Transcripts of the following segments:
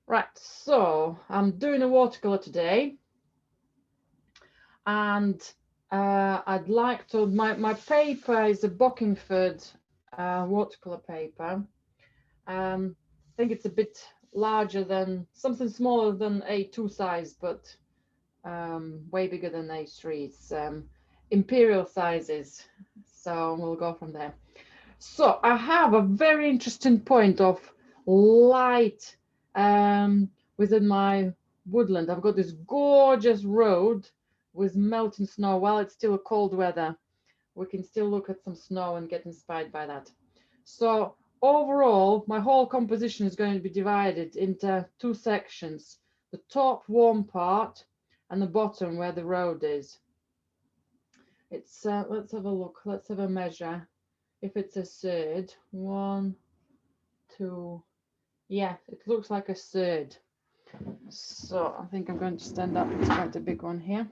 Right, so I'm doing a watercolor today, and I'd like to, my paper is a Bockingford watercolor paper. I think it's a bit larger than, something smaller than A2 size, but way bigger than A3. It's imperial sizes, so we'll go from there. So I have a very interesting point of light within my woodland. I've got this gorgeous road with melting snow. While it's still a cold weather, we can still look at some snow and get inspired by that. So overall, my whole composition is going to be divided into two sections: the top warm part and the bottom where the road is. It's let's have a look. Let's have a measure. If it's a third, 1, 2, yeah, it looks like a third. So I think I'm going to stand up. It's quite a big one here.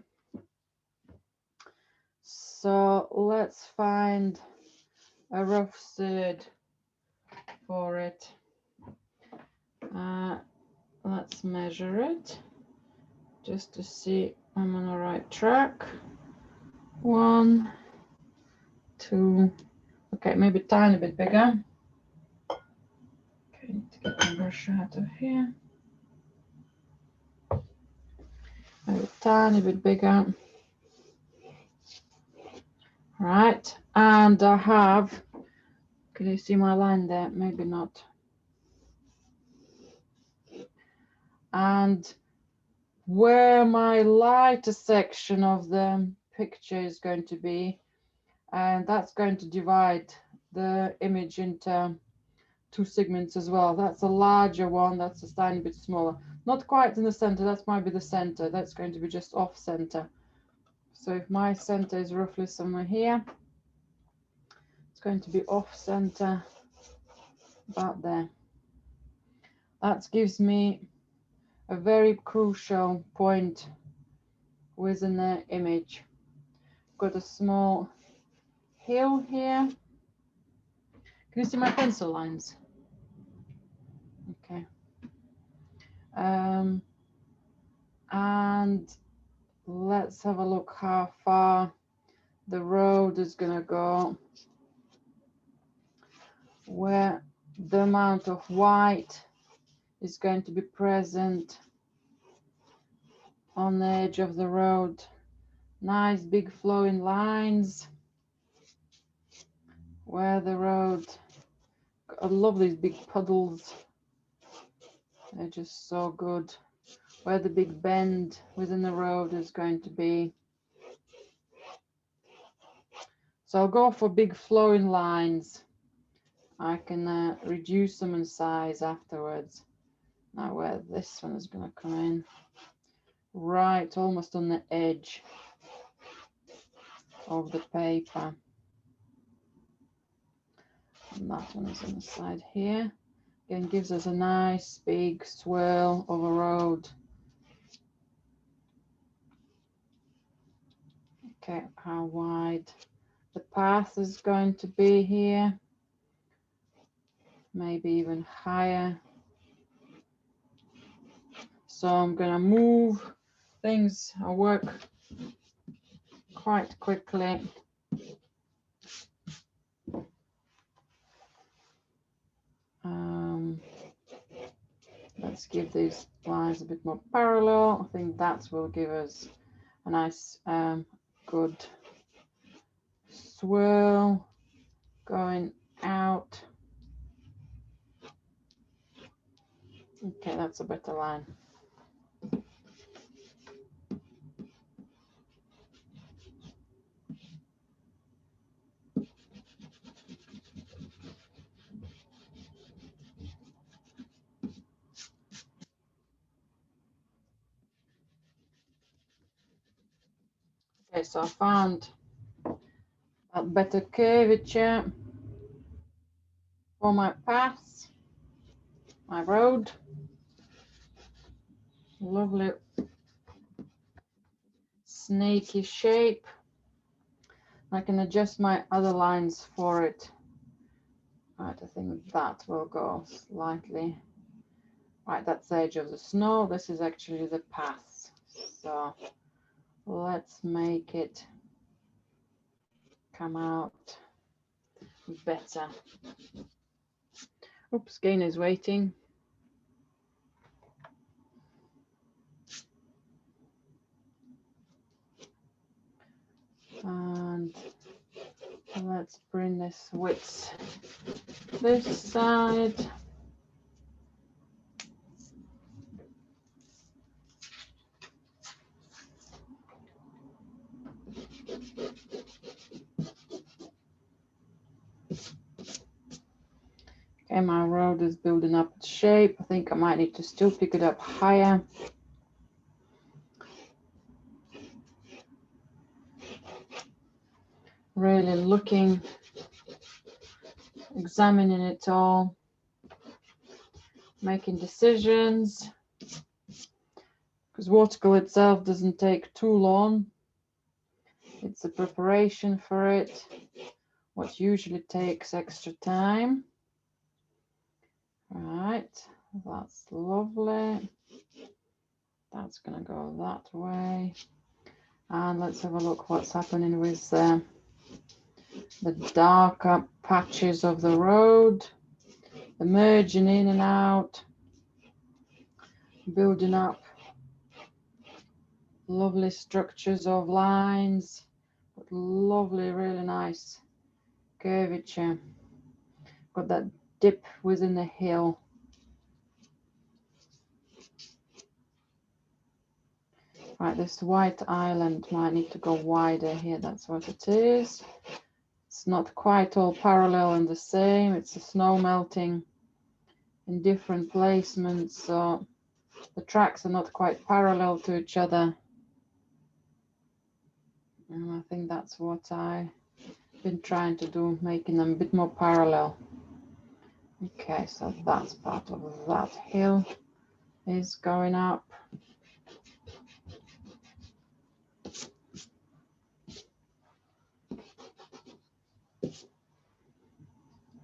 So let's find a rough third for it. Let's measure it just to see I'm on the right track. 1, 2, okay, maybe a tiny bit bigger. Okay, need to get my brush out of here. Maybe a tiny bit bigger. Right, and I have, can you see my line there? Maybe not. And where my lighter section of the picture is going to be, and that's going to divide the image into two segments as well. That's a larger one, that's a tiny bit smaller. Not quite in the center, that might be the center. That's going to be just off center. So if my center is roughly somewhere here, it's going to be off center about there. That gives me a very crucial point within the image. Got a small hill here. Can you see my pencil lines? Okay. And let's have a look how far the road is going to go, where the amount of white is going to be present on the edge of the road. Nice big flowing lines where the road, I love these big puddles, they're just so good. Where the big bend within the road is going to be. So I'll go for big flowing lines. I can reduce them in size afterwards. Now where this one is going to come in, right almost on the edge of the paper. And that one is on the side here. Again, gives us a nice big swirl of a road. Okay, how wide the path is going to be here. Maybe even higher. So I'm going to move things. I work quite quickly. Let's give these lines a bit more parallel. I think that will give us a nice good swirl going out. Okay, that's a better line. Okay, so I found a better curvature for my path, my road. Lovely snaky shape. I can adjust my other lines for it. Right, I think that will go slightly Right, that's the edge of the snow. This is actually the path. So let's make it come out better. Oops, Gain is waiting. And let's bring this width this side. Okay, my road is building up its shape. I think I might need to still pick it up higher. Really looking, examining it all, making decisions. Because watercolor itself doesn't take too long. It's the preparation for it, what usually takes extra time. Right, that's lovely. That's going to go that way. And let's have a look what's happening with the darker patches of the road. The merging in and out, building up lovely structures of lines, but lovely, really nice curvature. Got that dip within the hill. Right, this white island might need to go wider here. That's what it is. It's not quite all parallel and the same. It's the snow melting in different placements, so the tracks are not quite parallel to each other. And I think that's what I've been trying to do, making them a bit more parallel. Okay, so that's part of that hill is going up.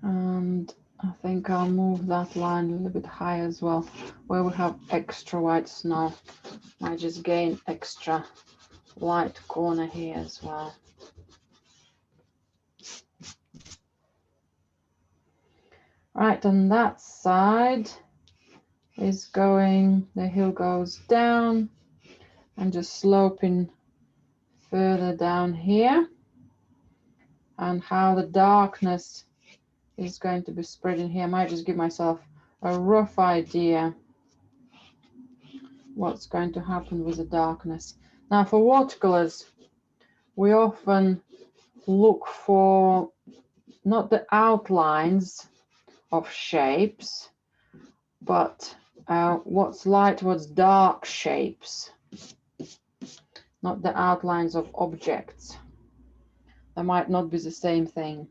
And I think I'll move that line a little bit higher as well, where we have extra white snow. I just gain extra light corner here as well. Right, on that side is going, the hill goes down and just sloping further down here, and how the darkness is going to be spreading here. I might just give myself a rough idea what's going to happen with the darkness. Now for watercolors, we often look for not the outlines of shapes, but what's light, what's dark shapes, not the outlines of objects. That might not be the same thing.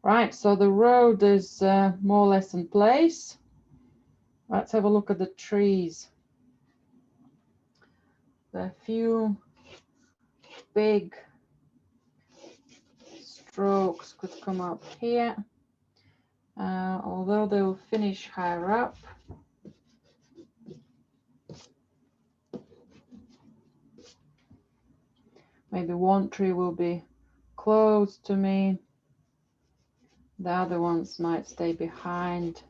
Right, so the road is more or less in place. Let's have a look at the trees. The few big strokes could come up here, although they will finish higher up. Maybe one tree will be close to me. The other ones might stay behind.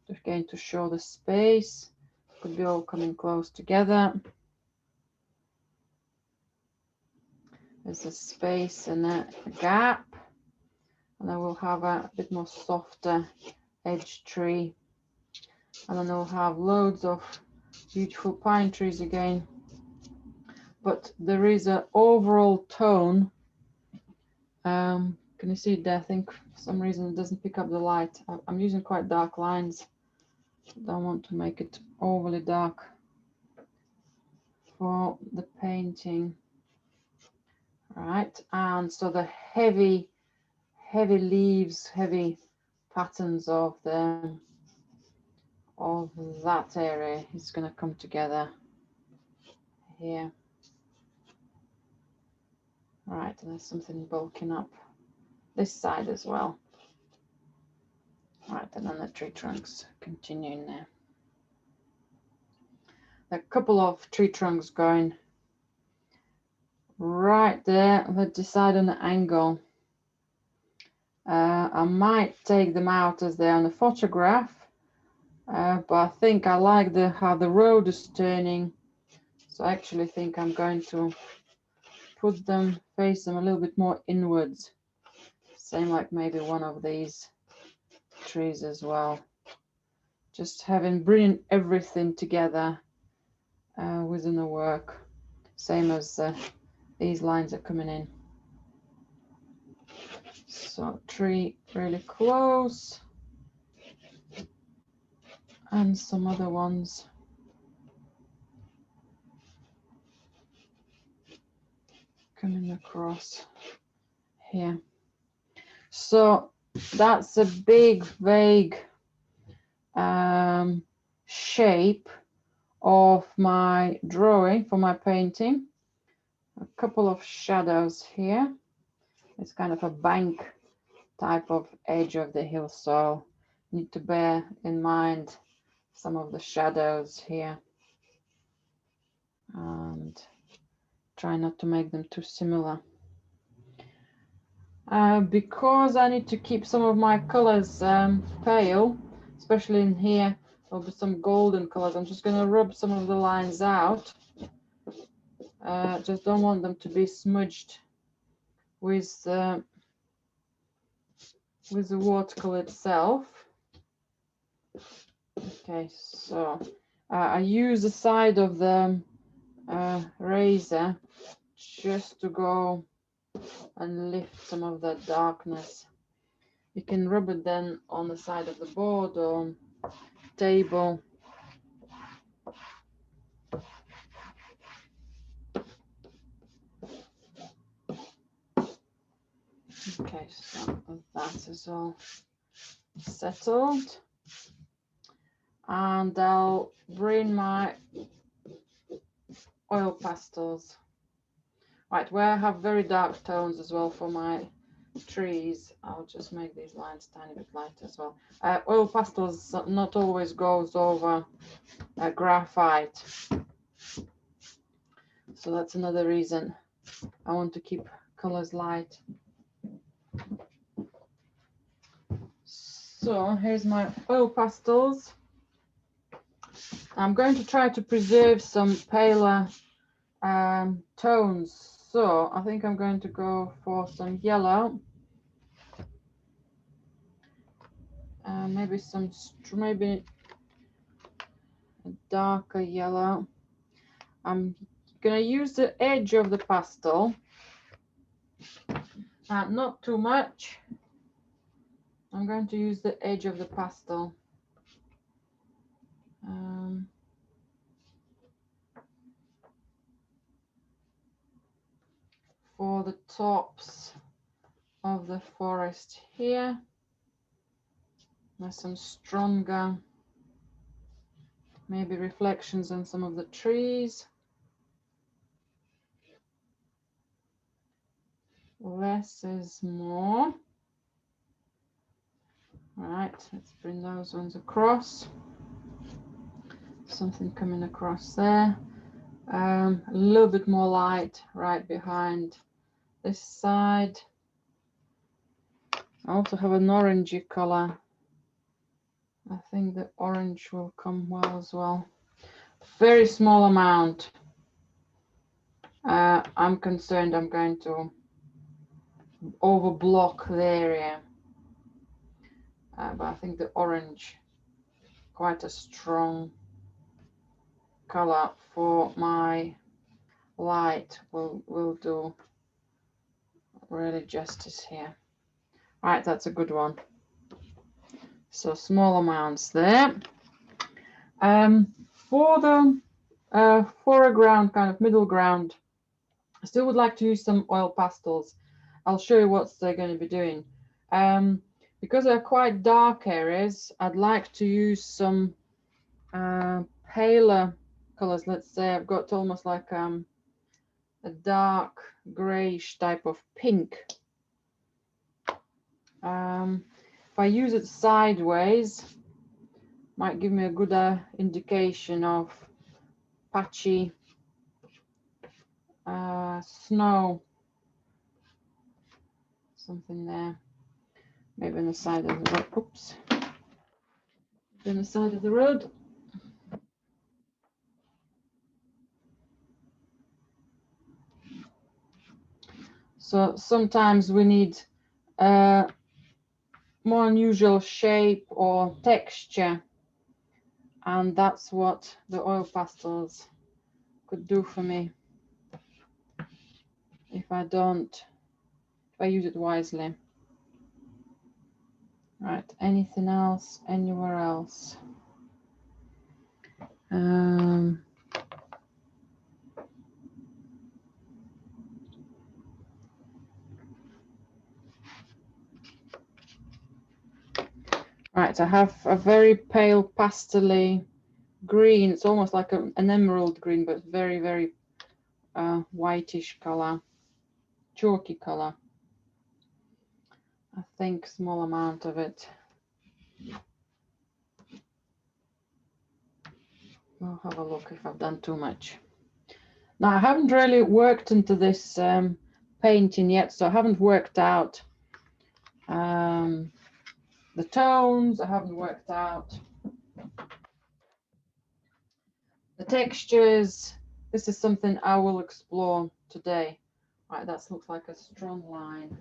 Just going to show the space. Could be all coming close together. There's a space and a gap. And then we'll have a bit more softer edge tree. And then we'll have loads of beautiful pine trees again. But there is an overall tone. Can you see it there? I think for some reason it doesn't pick up the light. I'm using quite dark lines. Don't want to make it overly dark for the painting. Right, and so the heavy leaves, heavy patterns of that area is going to come together here. Right, and there's something bulking up this side as well. Right, and then the tree trunks continuing there. a couple of tree trunks going right there. Let's decide on the angle. I might take them out as they're on the photograph, but I think I like how the road is turning, so I actually think I'm going to face them a little bit more inwards. Same like maybe one of these trees as well. Just bringing everything together within the work. Same as these lines are coming in. So tree really close, and some other ones coming across here. So that's a big vague shape of my drawing for my painting. A couple of shadows here. It's kind of a bank type of edge of the hill, so you need to bear in mind some of the shadows here and try not to make them too similar. Because I need to keep some of my colors pale, especially in here, there'll be some golden colors. I'm just going to rub some of the lines out. Just don't want them to be smudged with the watercolor itself. Okay, so I use the side of the razor just to go and lift some of that darkness. You can rub it then on the side of the board or table. Okay, so that is all settled, and I'll bring my oil pastels. Right, where I have very dark tones as well for my trees, I'll just make these lines a tiny bit lighter as well. Oil pastels not always goes over graphite, so that's another reason I want to keep colors light. So here's my oil pastels. I'm going to try to preserve some paler tones, so I think I'm going to go for some yellow, maybe a darker yellow. I'm going to use the edge of the pastel, not too much. I'm going to use the edge of the pastel. For the tops of the forest here, there's some stronger, maybe reflections on some of the trees. Less is more. All right, let's bring those ones across. Something coming across there. A little bit more light right behind this side. I also have an orangey color. I think the orange will come well as well. Very small amount. I'm concerned I'm going to overblock the area. But I think the orange, quite a strong color for my light, will do really justice here. Right, that's a good one. So small amounts there. For the foreground, kind of middle ground, I still would like to use some oil pastels. I'll show you what they're going to be doing. Because they're quite dark areas, I'd like to use some paler colors. Let's say I've got almost like a dark grayish type of pink. If I use it sideways, might give me a good indication of patchy snow, something there, maybe on the side of the road. Oops, on the side of the road. So sometimes we need more unusual shape or texture, and that's what the oil pastels could do for me if I use it wisely. Right, anything else anywhere else? Right, I have a very pale pastel green. It's almost like an emerald green, but very, very whitish color, chalky color. I think small amount of it. I'll have a look if I've done too much. Now, I haven't really worked into this painting yet, so I haven't worked out the tones. I haven't worked out the textures. This is something I will explore today. Right, that looks like a strong line.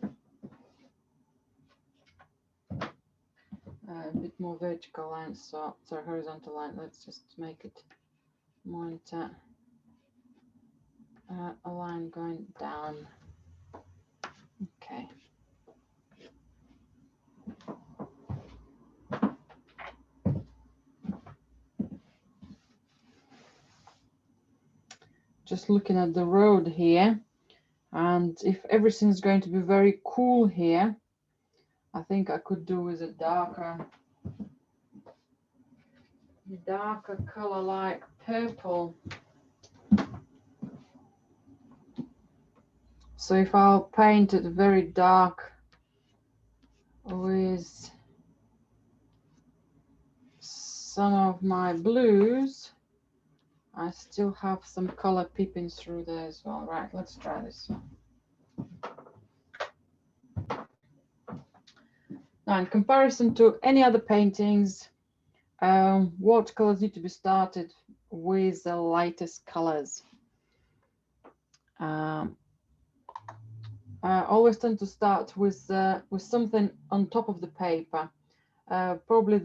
A bit more vertical line, so sorry, horizontal line. Let's just make it more into a line going down. Okay. Just looking at the road here, and if everything's going to be very cool here, I think I could do with a darker color like purple. So if I'll paint it very dark with some of my blues, I still have some color peeping through there as well. Right, let's try this one. Now, in comparison to any other paintings, watercolors need to be started with the lightest colors. I always tend to start with something on top of the paper. Probably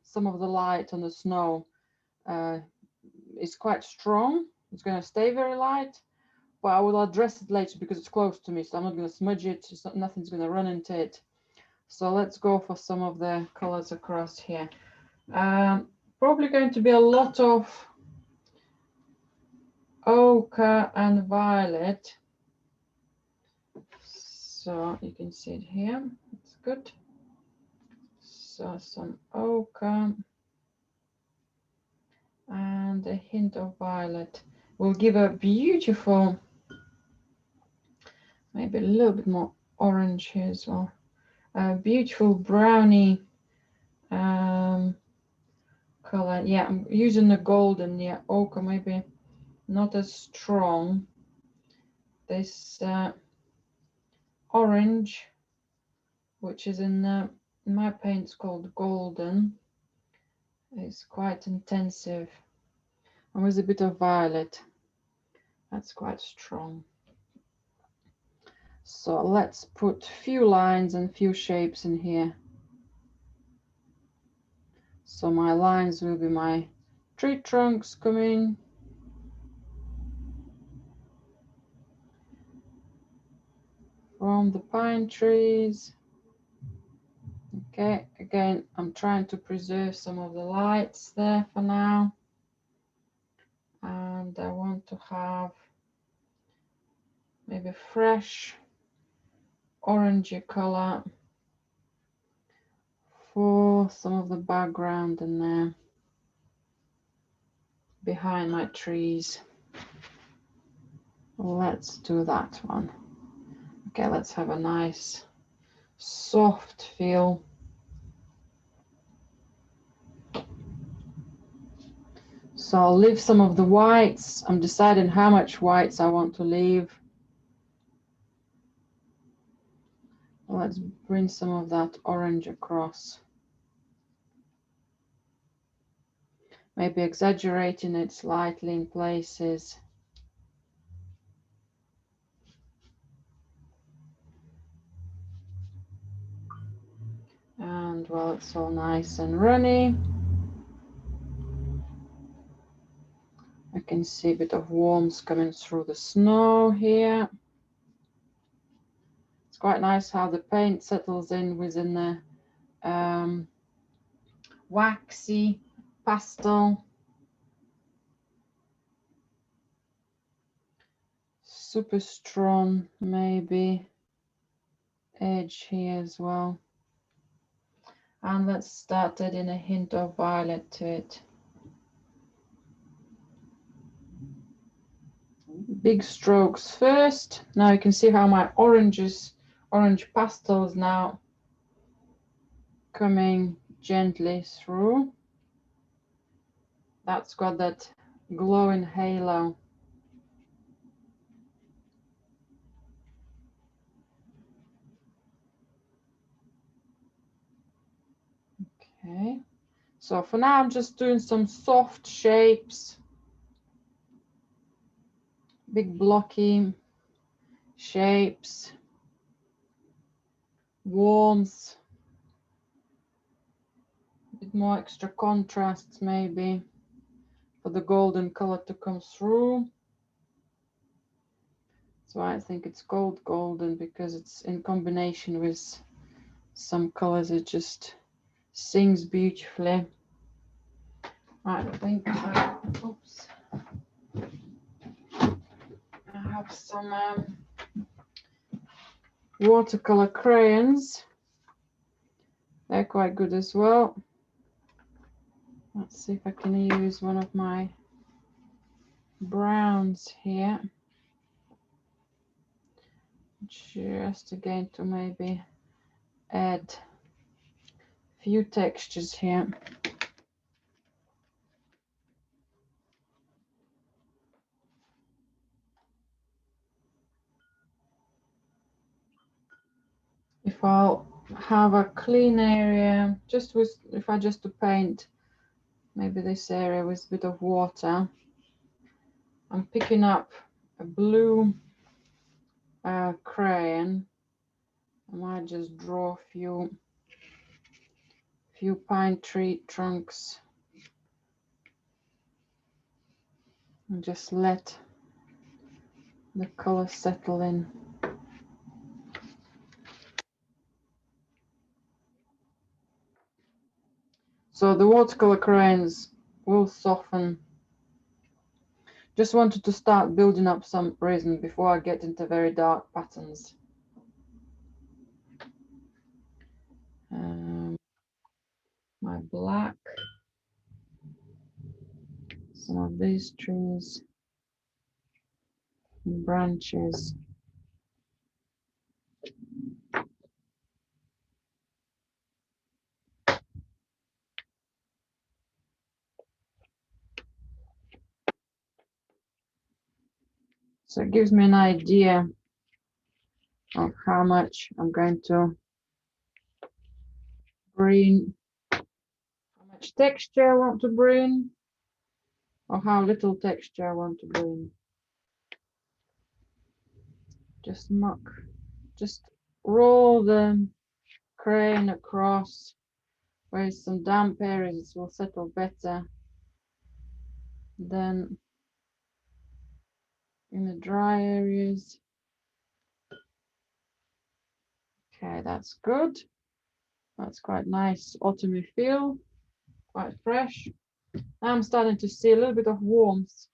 some of the light on the snow is quite strong. It's going to stay very light, but I will address it later because it's close to me, so I'm not going to smudge it. Nothing's going to run into it. So let's go for some of the colors across here. Probably going to be a lot of ochre and violet. So you can see it here. It's good. So some ochre and a hint of violet will give a beautiful, maybe a little bit more orange here as well. A beautiful browny color. Yeah, I'm using the golden. Yeah, ochre maybe not as strong. This orange, which is in my paints called golden, is quite intensive, and with a bit of violet, that's quite strong. So let's put few lines and few shapes in here. So my lines will be my tree trunks coming. From the pine trees. Okay, again, I'm trying to preserve some of the lights there for now. And I want to have maybe fresh orangey color for some of the background in there behind my trees. Let's do that one. Okay, let's have a nice soft feel. So I'll leave some of the whites. I'm deciding how much whites I want to leave. Let's bring some of that orange across. Maybe exaggerating it slightly in places. And well, it's all nice and runny. I can see a bit of warmth coming through the snow here. It's quite nice how the paint settles in within the waxy pastel. Super strong, maybe edge here as well. And let's start adding a hint of violet to it. Big strokes first. Now you can see how my orange pastel is now coming gently through. That's got that glowing halo. Okay, so for now I'm just doing some soft shapes, big blocky shapes, warmth, a bit more extra contrast maybe for the golden color to come through. So I think it's called golden because it's in combination with some colors. It just sings beautifully. I think oops, I have some watercolor crayons. They're quite good as well. Let's see if I can use one of my browns here, just again to maybe add a few textures here. If I'll have a clean area, just with, if I just to paint maybe this area with a bit of water, I'm picking up a blue crayon. I might just draw a few pine tree trunks and just let the color settle in. So the watercolor crayons will soften. Just wanted to start building up some resin before I get into very dark patterns. My black, some of these trees and branches. So it gives me an idea of how much I'm going to bring, how much texture I want to bring, or how little texture I want to bring. Just roll the crayon across where some damp areas will settle better than in the dry areas. Okay, that's good. That's quite nice autumny feel, quite fresh. Now I'm starting to see a little bit of warmth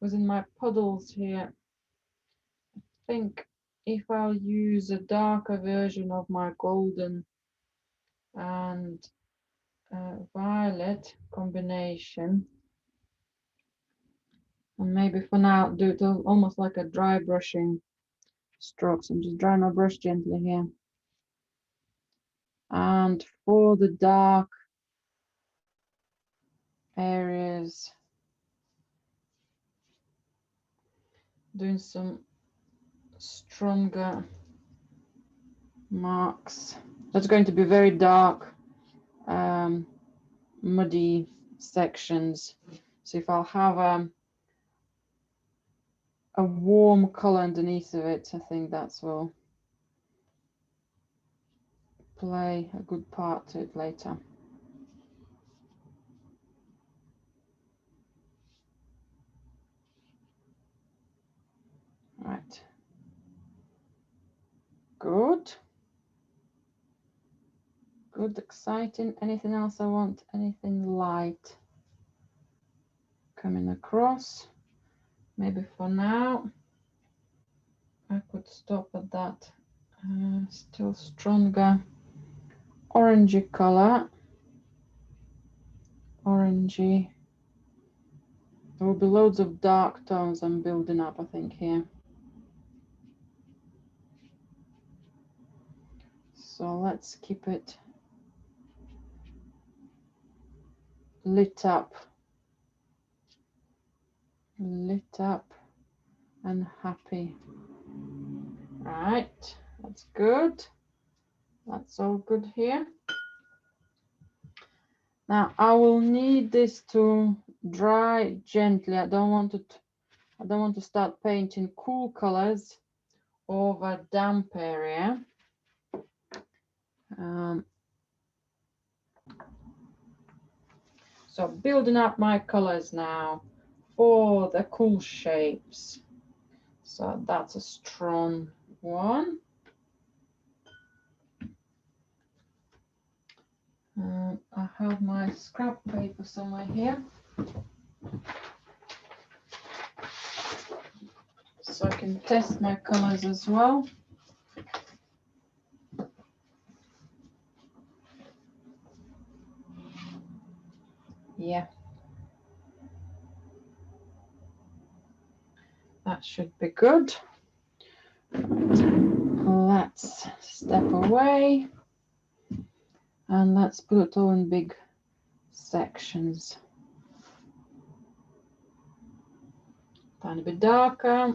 within my puddles here. I think if I'll use a darker version of my golden and violet combination, and maybe for now do it almost like a dry brushing strokes. I'm just drying my brush gently here. And for the dark areas, doing some stronger marks. That's going to be very dark, muddy sections. So if I'll have a warm color underneath of it, I think that's will play a good part to it later. Right. Good. Good, exciting. Anything else I want? Anything light coming across? Maybe for now I could stop at that. Still stronger orangey color. Orangey. There will be loads of dark tones I'm building up, I think, here. So let's keep it lit up and happy. Right, that's good. That's all good here. Now I will need this to dry gently. I don't want to start painting cool colors over damp area. So building up my colors now for the cool shapes. So that's a strong one. I have my scrap paper somewhere here, so I can test my colors as well. Yeah, that should be good. Let's step away and let's put it all in big sections. Tiny bit darker.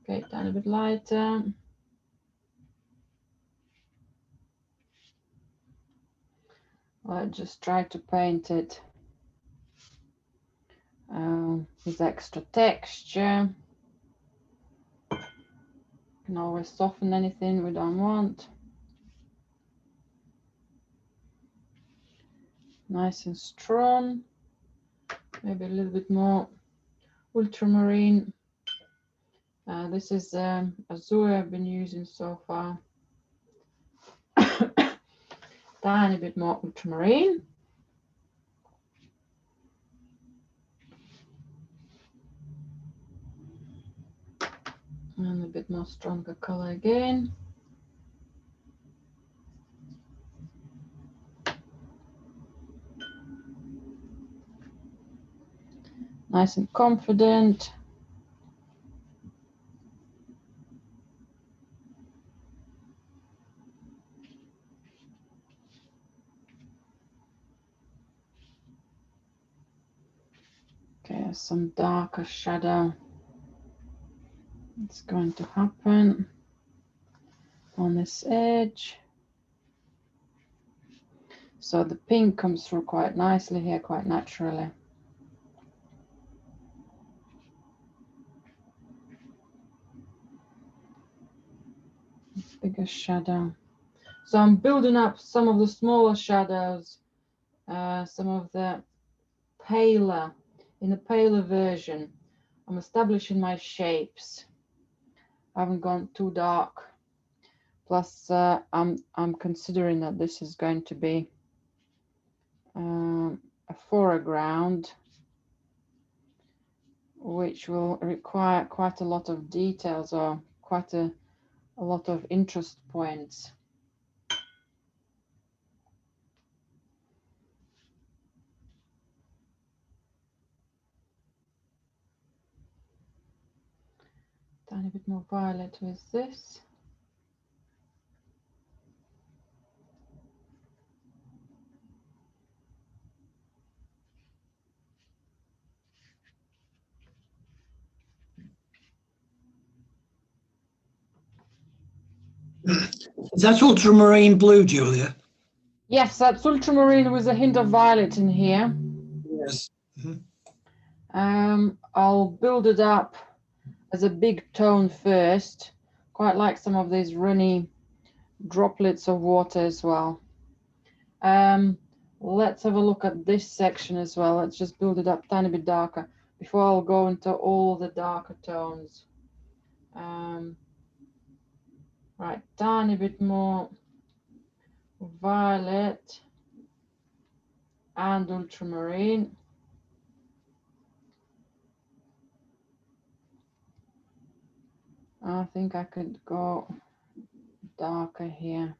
Okay, tiny bit lighter. Let's just try to paint it with extra texture. Can always soften anything we don't want. Nice and strong. Maybe a little bit more ultramarine. This is azure I've been using so far. Tiny bit more ultramarine. And a bit more stronger color again. Nice and confident. Okay, some darker shadow. It's going to happen on this edge. So the pink comes through quite nicely here, quite naturally. Bigger shadow. So I'm building up some of the smaller shadows, some of the paler, in a paler version. I'm establishing my shapes. I haven't gone too dark. Plus, I'm considering that this is going to be a foreground, which will require quite a lot of details or quite a lot of interest points. Tiny bit more violet with this. That's ultramarine blue, Julia. Yes, that's ultramarine with a hint of violet in here. Yes. I'll build it up as a big tone first. Quite like some of these runny droplets of water as well. Let's have a look at this section as well. Let's just build it up a tiny bit darker before I'll go into all the darker tones. Right, tiny bit more violet and ultramarine. I think I could go darker here.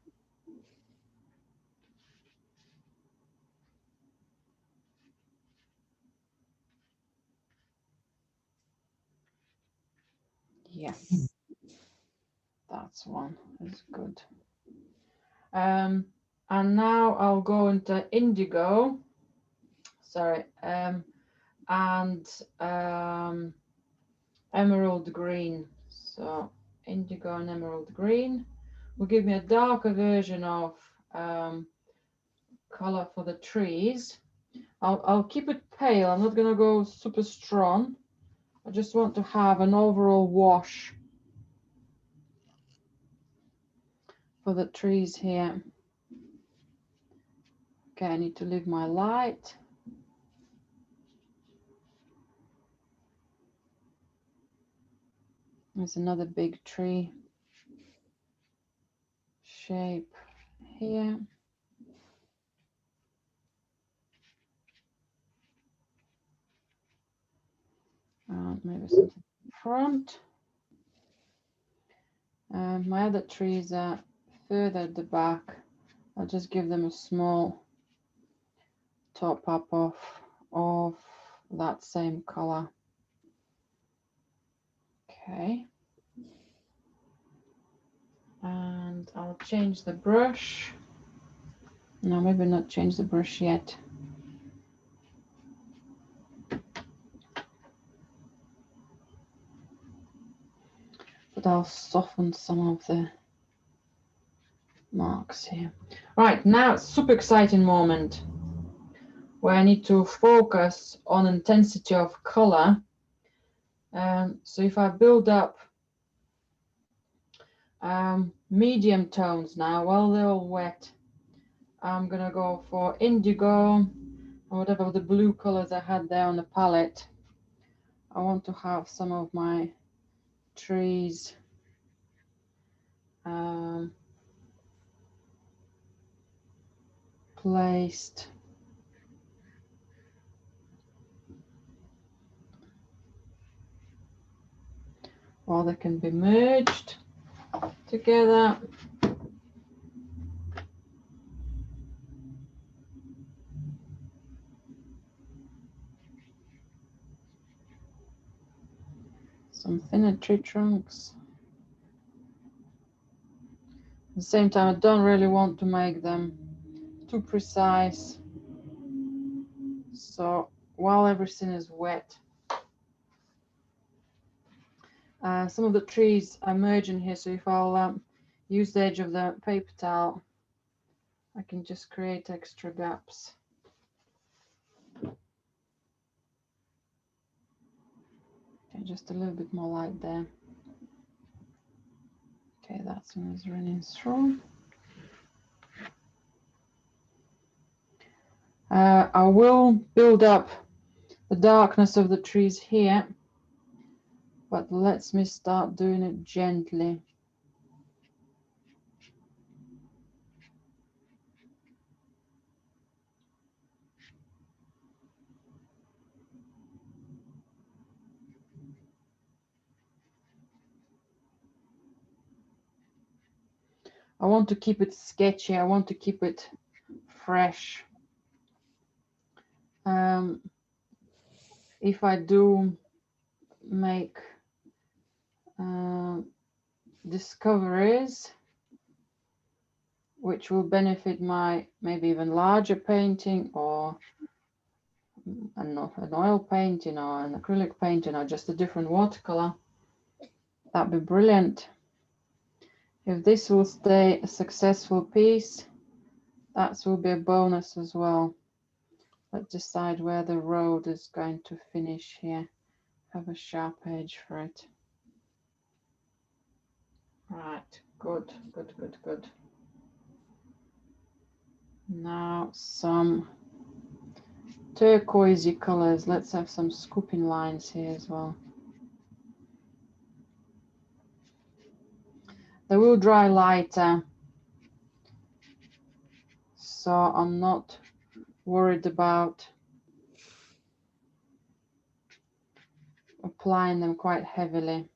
Yeah, that's one. That's good. And now I'll go into indigo. Sorry, and emerald green. So indigo and emerald green will give me a darker version of color for the trees. I'll keep it pale. I'm not gonna go super strong. I just want to have an overall wash for the trees here. Okay, I need to leave my light. There's another big tree shape here. Maybe something in front. My other trees are further at the back. I'll just give them a small top up of that same color. Okay. And I'll change the brush. No, maybe not change the brush yet. But I'll soften some of the marks here. Right, now it's super exciting moment where I need to focus on intensity of color. So if I build up medium tones now, while they're all wet, I'm gonna go for indigo or whatever of the blue colors I had there on the palette. I want to have some of my trees placed or they can be merged together. Some thinner tree trunks. At the same time, I don't really want to make them too precise. So while everything is wet, some of the trees are merging here. So if I'll use the edge of the paper towel, I can just create extra gaps. Okay, just a little bit more light there. Okay, that's one is running through. I will build up the darkness of the trees here, but let me start doing it gently. I want to keep it sketchy. I want to keep it fresh. If I do make discoveries which will benefit my maybe even larger painting, or an oil painting or an acrylic painting or just a different watercolor, that'd be brilliant. If this will stay a successful piece, that will be a bonus as well. Let's decide where the road is going to finish here. Have a sharp edge for it. Right, good, good, good, good. Now some turquoisey colors. Let's have some scooping lines here as well. They will dry lighter, so I'm not worried about applying them quite heavily.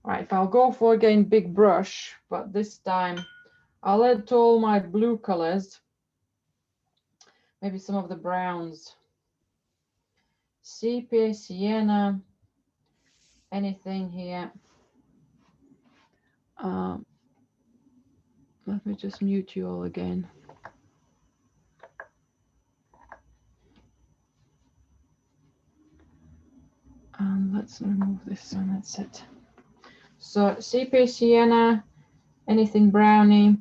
Right, I'll go for again big brush, but this time I'll add to all my blue colors, maybe some of the browns, sepia, sienna, anything here. Let me just mute you all again. And let's remove this one, that's it. So sepia, sienna, anything browny,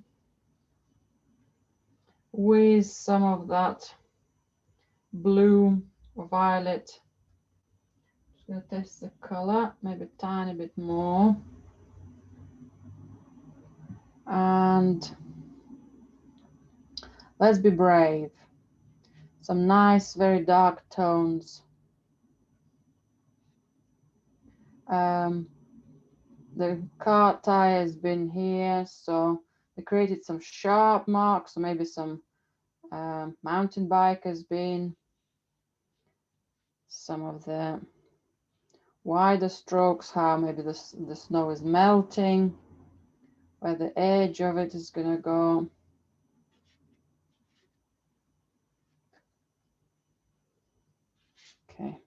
with some of that blue or violet. Just gonna test the color, maybe a tiny bit more. And let's be brave. Some nice, very dark tones. The car tire has been here, so they created some sharp marks, or maybe some mountain bike has been. Some of the wider strokes, how maybe the snow is melting, where the edge of it is gonna go. Okay.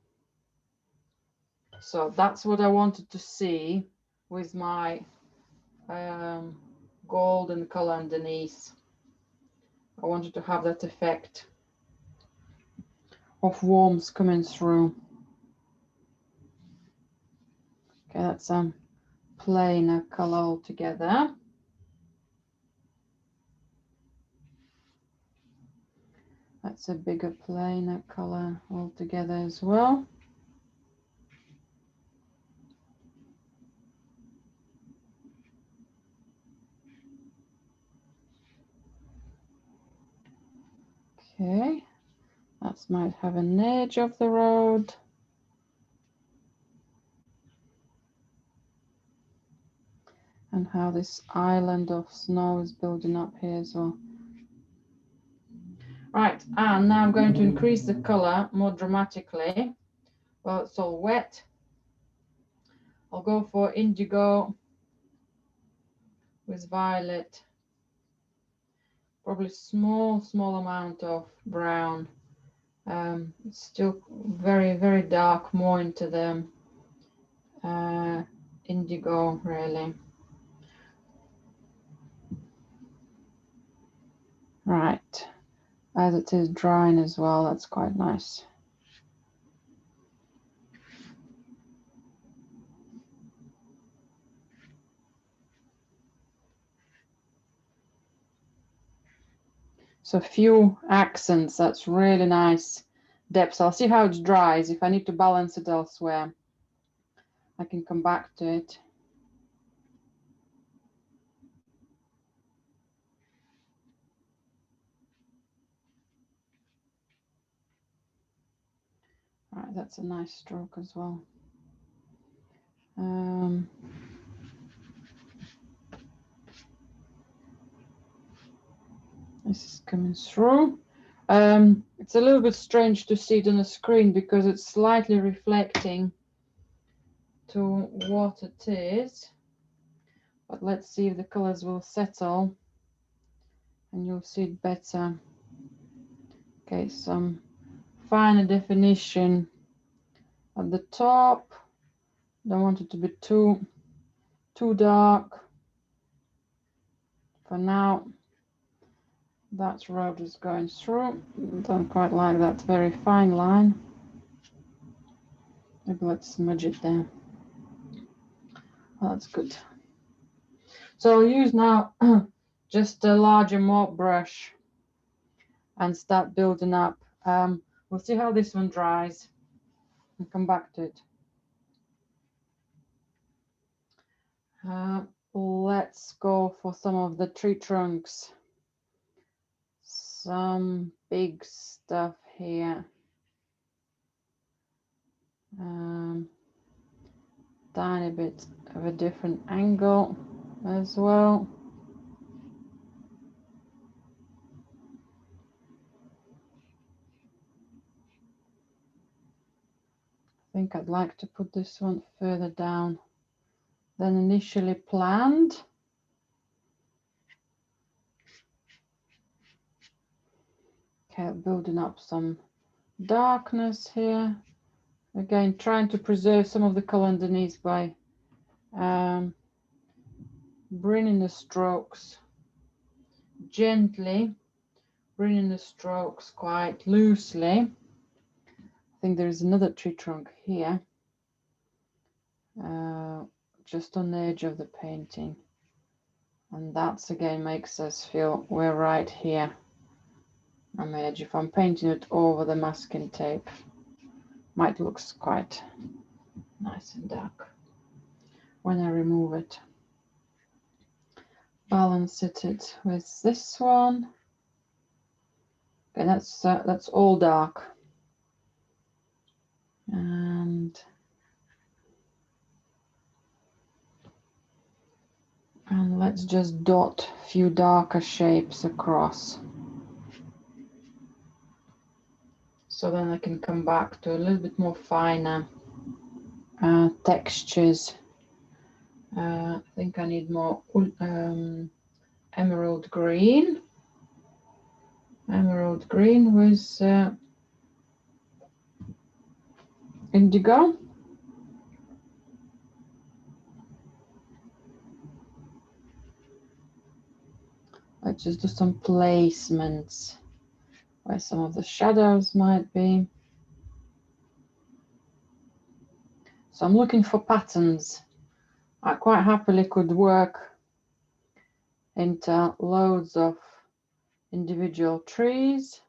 So that's what I wanted to see with my golden color underneath. I wanted to have that effect of warmth coming through. Okay, that's a plainer color altogether. That's a bigger plainer color altogether as well. Okay, that might have an edge of the road. And how this island of snow is building up here as well. Right, and now I'm going to increase the color more dramatically. Well, it's all wet. I'll go for indigo with violet. Probably small amount of brown. It's still very, very dark, more into the indigo, really. Right, as it is drying as well, that's quite nice. So few accents, that's really nice depth. I'll see how it dries. If I need to balance it elsewhere, I can come back to it. Right, that's a nice stroke as well. This is coming through. It's a little bit strange to see it on the screen because it's slightly reflecting to what it is. But let's see if the colors will settle and you'll see it better. Okay, some finer definition at the top. Don't want it to be too dark. For now, that road is going through. Don't quite like that very fine line. Maybe let's smudge it there. Oh, that's good. So I'll use now just a larger mop brush and start building up. We'll see how this one dries and come back to it. Let's go for some of the tree trunks. Some big stuff here. Tiny bit of a different angle as well. I think I'd like to put this one further down than initially planned. Okay, building up some darkness here. Again, trying to preserve some of the color underneath by bringing the strokes gently, bringing the strokes quite loosely. I think there's another tree trunk here, just on the edge of the painting. And that's again makes us feel we're right here on the edge. If I'm painting it over the masking tape, might looks quite nice and dark when I remove it. Balance it with this one. Okay, that's all dark. And let's just dot a few darker shapes across. So then I can come back to a little bit more finer textures. I think I need more emerald green. Emerald green with indigo. Let's just do some placements where some of the shadows might be. So I'm looking for patterns. I quite happily could work into loads of individual trees,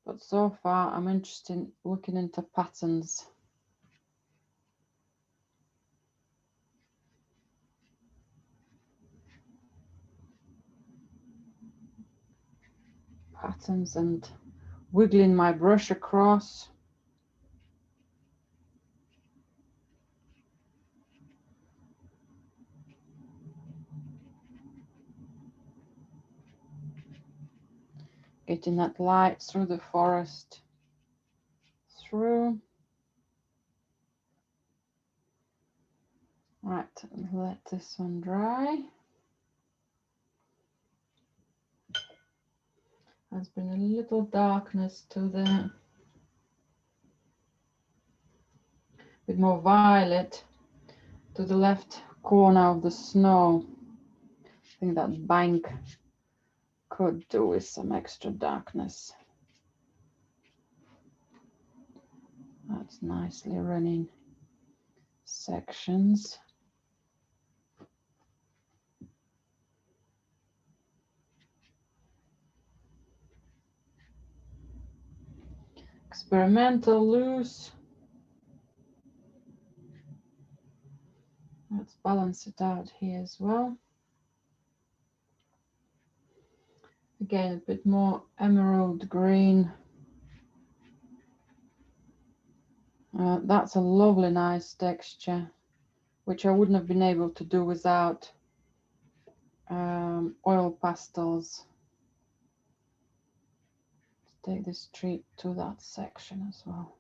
but so far I'm interested in looking into patterns. Patterns and wiggling my brush across. Getting that light through the forest. Through. Right, let this one dry. There's been a little darkness to the bit more violet to the left corner of the snow. I think that bank could do with some extra darkness. That's nicely running sections. Experimental loose. Let's balance it out here as well. Again, a bit more emerald green. That's a lovely, nice texture, which I wouldn't have been able to do without oil pastels. Let's take this tree to that section as well.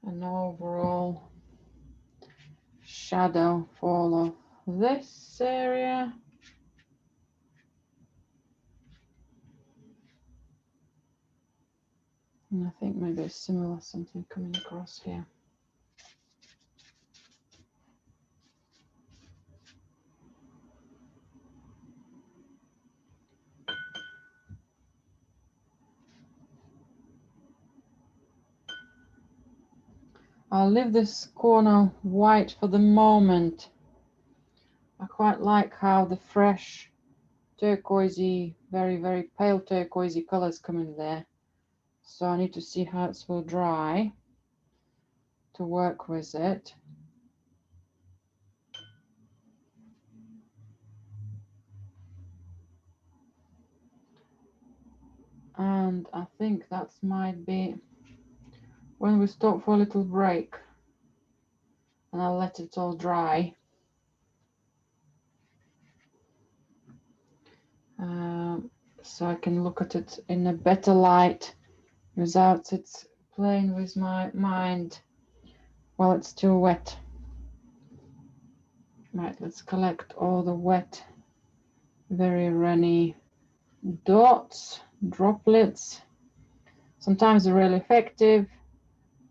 An overall shadow fall of this area. And I think maybe a similar something coming across here. I'll leave this corner white for the moment. I quite like how the fresh turquoisey, very, very pale turquoisey colors come in there. So I need to see how it will dry to work with it. And I think that might be when we stop for a little break, and I'll let it all dry. So I can look at it in a better light without it playing with my mind while it's still wet. Right, let's collect all the wet, very runny dots, droplets. Sometimes they're really effective.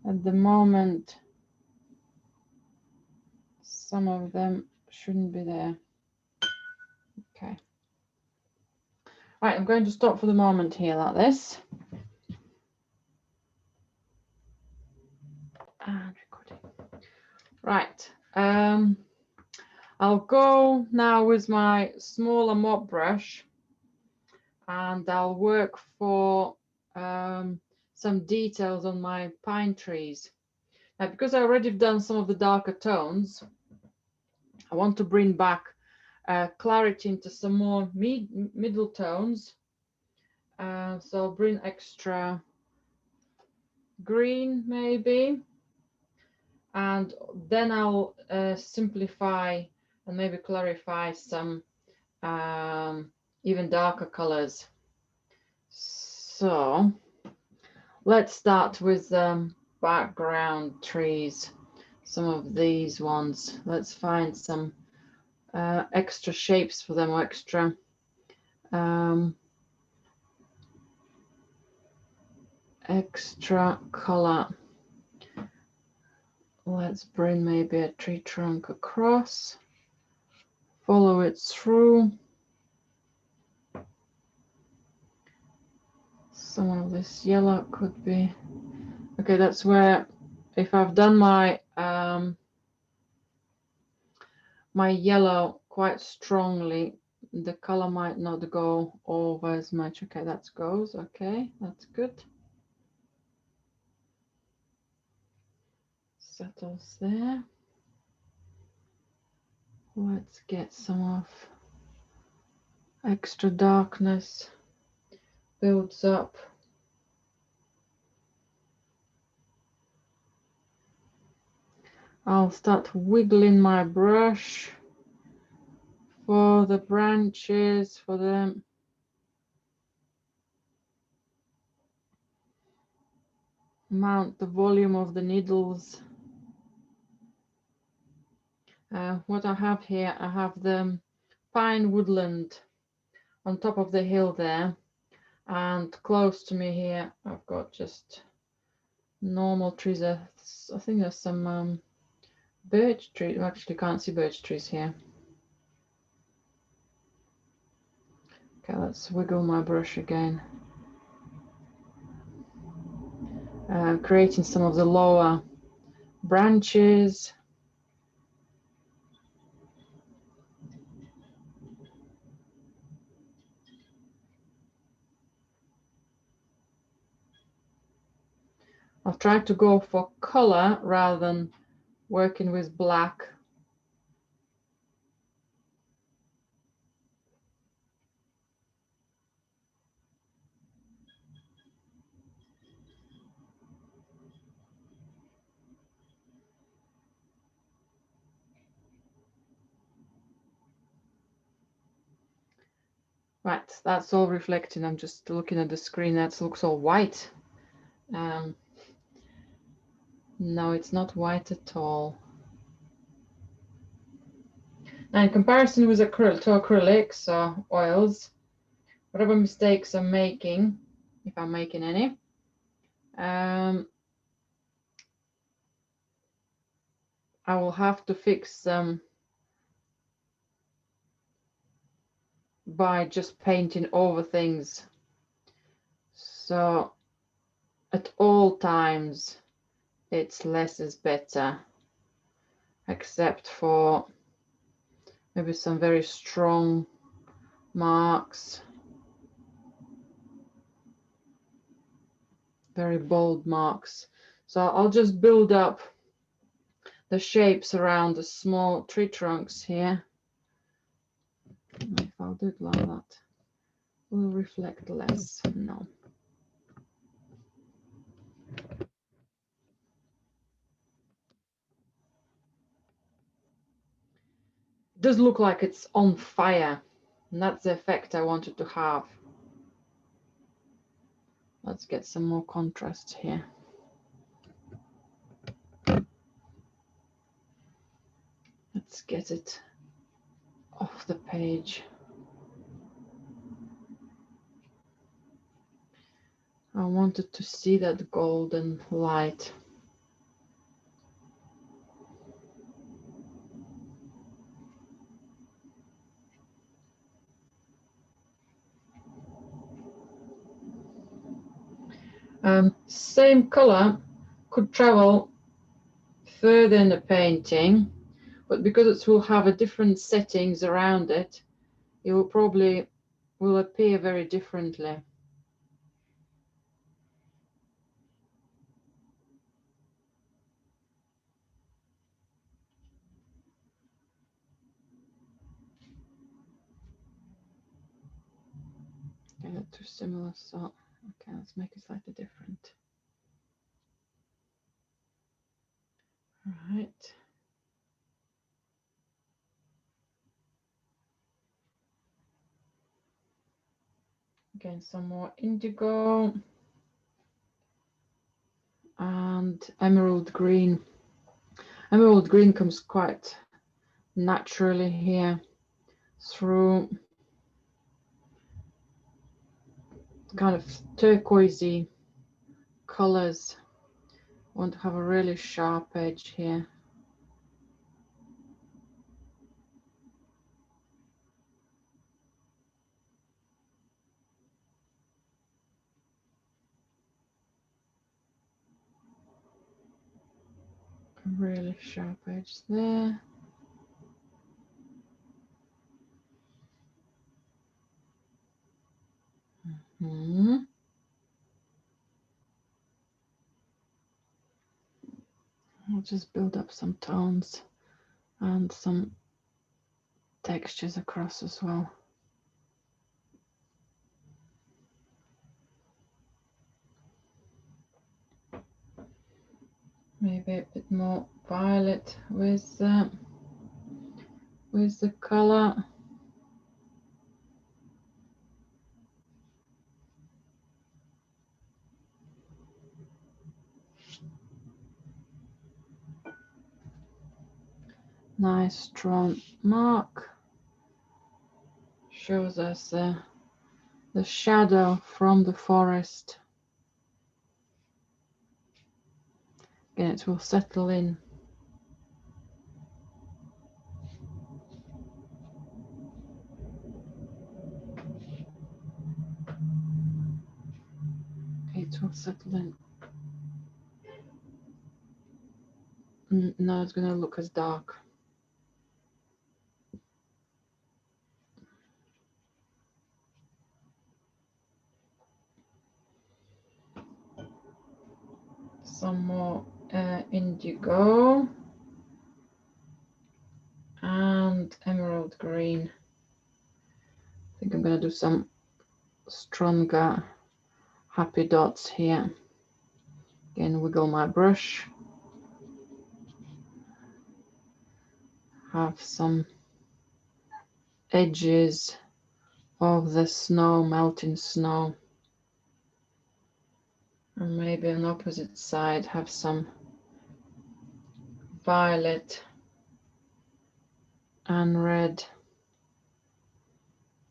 At the moment, some of them shouldn't be there. Okay. Right, I'm going to stop for the moment here like this. And recording. Right. I'll go now with my smaller mop brush, and I'll work for some details on my pine trees. Now, because I already done some of the darker tones, I want to bring back clarity into some more middle tones. So I'll bring extra green maybe, and then I'll simplify and maybe clarify some even darker colors. So let's start with background trees, some of these ones. Let's find some extra shapes for them, or extra extra color. Let's bring maybe a tree trunk across, follow it through. Some of this yellow could be okay. That's where, if I've done my my yellow quite strongly, the color might not go over as much. Okay, that goes. Okay, that's good. Settles there. Let's get some of extra darkness, builds up. I'll start wiggling my brush for the branches, for the amount, the volume of the needles. What I have here, I have the pine woodland on top of the hill there, and close to me here I've got just normal trees. I think there's some birch trees. I actually can't see birch trees here. Okay, let's wiggle my brush again, creating some of the lower branches. I've tried to go for color rather than working with black. Right, that's all reflecting. I'm just looking at the screen. That looks all white. No, it's not white at all. Now, in comparison with acrylics or oils, whatever mistakes I'm making, if I'm making any, I will have to fix them by just painting over things. So at all times, it's less is better, except for maybe some very strong marks, very bold marks. So I'll just build up the shapes around the small tree trunks here. If I'll do it like that, will reflect less. No. It does look like it's on fire, and that's the effect I wanted to have. Let's get some more contrast here. Let's get it off the page. I wanted to see that golden light. Same color could travel further in the painting, but because it will have a different settings around it, it will probably appear very differently. Okay, they're too similar, so okay, let's make it slightly different. All right. Again, some more indigo and emerald green. Emerald green comes quite naturally here through kind of turquoisey colors. I want to have a really sharp edge here. A really sharp edge there. I'll just build up some tones and some textures across as well. Maybe a bit more violet with the color. Nice strong mark. Shows us the shadow from the forest. Again, it will settle in. It will settle in. Now it's going to look as dark. Some more indigo and emerald green. I think I'm going to do some stronger happy dots here. Again, wiggle my brush. Have some edges of the snow, melting snow. And maybe on the opposite side have some violet and red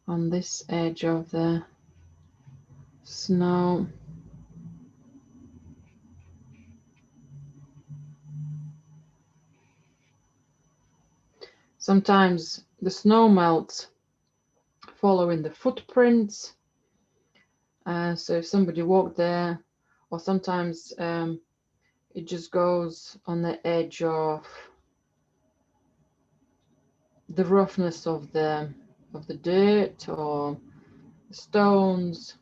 on this edge of the snow. Sometimes the snow melts following the footprints. So if somebody walked there, or sometimes it just goes on the edge of the roughness of the dirt or the stones.